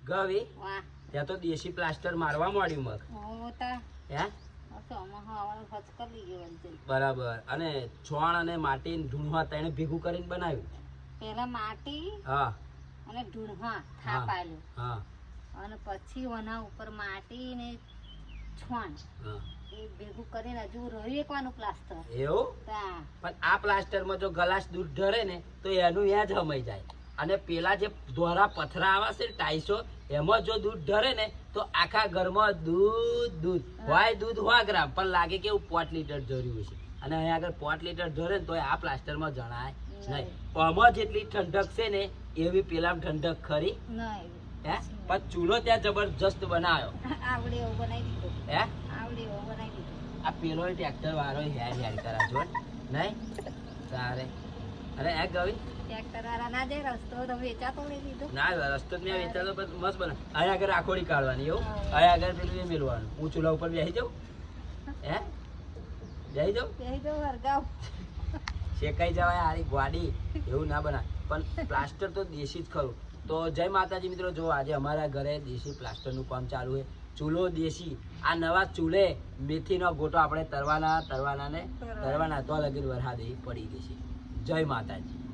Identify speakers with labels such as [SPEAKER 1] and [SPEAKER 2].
[SPEAKER 1] ગવી
[SPEAKER 2] વાહ
[SPEAKER 1] ત્યાં તો દેશી પ્લાસ્ટર મારવા માંડ્યું મગ
[SPEAKER 2] હોતા
[SPEAKER 1] હે
[SPEAKER 2] કરી ગયો
[SPEAKER 1] બરાબર અને છોણ અને માટી ધૂણવા તેને ભેગું કરીને બનાવ્યું
[SPEAKER 2] પેલા માટી
[SPEAKER 1] હા
[SPEAKER 2] અને ઢૂંઢવા
[SPEAKER 1] હા
[SPEAKER 2] થાપાયેલું
[SPEAKER 1] હા
[SPEAKER 2] અને પછી એના ઉપર માટી ને છોણ
[SPEAKER 1] હા
[SPEAKER 2] એ ભેગું કરીને હજુ રહ્યું એકવાનું પ્લાસ્ટર
[SPEAKER 1] એવું
[SPEAKER 2] તા
[SPEAKER 1] પણ આ પ્લાસ્ટરમાં જો ગ્લાસ દૂધ ઢરે ને તો એનું ત્યાં જ હમાઈ જાય અને પેલા જે દોરા પથરા આવે છે ટાઈસો એમાં જો દૂધ ઢરે ને તો આખા ઘરમાં દૂધ હોય ગ્રામ પણ લાગે કે 5 લીટર ઢર્યું છે અને અહીંયા આગળ 5 લીટર ઢરે ને તો આ પ્લાસ્ટરમાં જણાય નહીં આમાં જેટલી ઠંડક છે ને એવી પેલામાં ઠંડક ખરી
[SPEAKER 2] નહીં
[SPEAKER 1] હે પણ ચૂલો ત્યાં જબરજસ્ત બનાવ્યો
[SPEAKER 2] આવડે એવું બનાવી દીધું
[SPEAKER 1] હે
[SPEAKER 2] આવડે એવું બનાવી દીધું
[SPEAKER 1] આ પેલો ટ્રેક્ટર વાળો હેડ કરા જો નહીં તારે અરે આ ગવી
[SPEAKER 2] ટ્રેક્ટર વાળા ના જાય રસ્તો તો વેચાતો લઈ દીધો
[SPEAKER 1] ના રસ્તો જ મેં વેચાતો પણ મસ્ત બને અહીંયા આગળ રાખોડી કાઢવાની એવું અહીંયા આગળ પેલું એ મેળવાનું હું ચૂલા ઉપર બેસી જાઉં હે બેસી જાઉં
[SPEAKER 2] કહી દો હરગાવ
[SPEAKER 1] શેકાઈ જવાય આરી ગ્વાડી એવું ના બનાય પણ પ્લાસ્ટર તો દેશી જ ખરું તો જય માતાજી મિત્રો જો આજે અમારા ઘરે દેશી પ્લાસ્ટરનું કામ ચાલુ છે ચૂલો દેશી આ નવા ચૂલે મેથીનો ગોટો આપણે તરવાના ને તરવાના તો લગીન વરસાદ પડી ગઈ છે જય માતાજી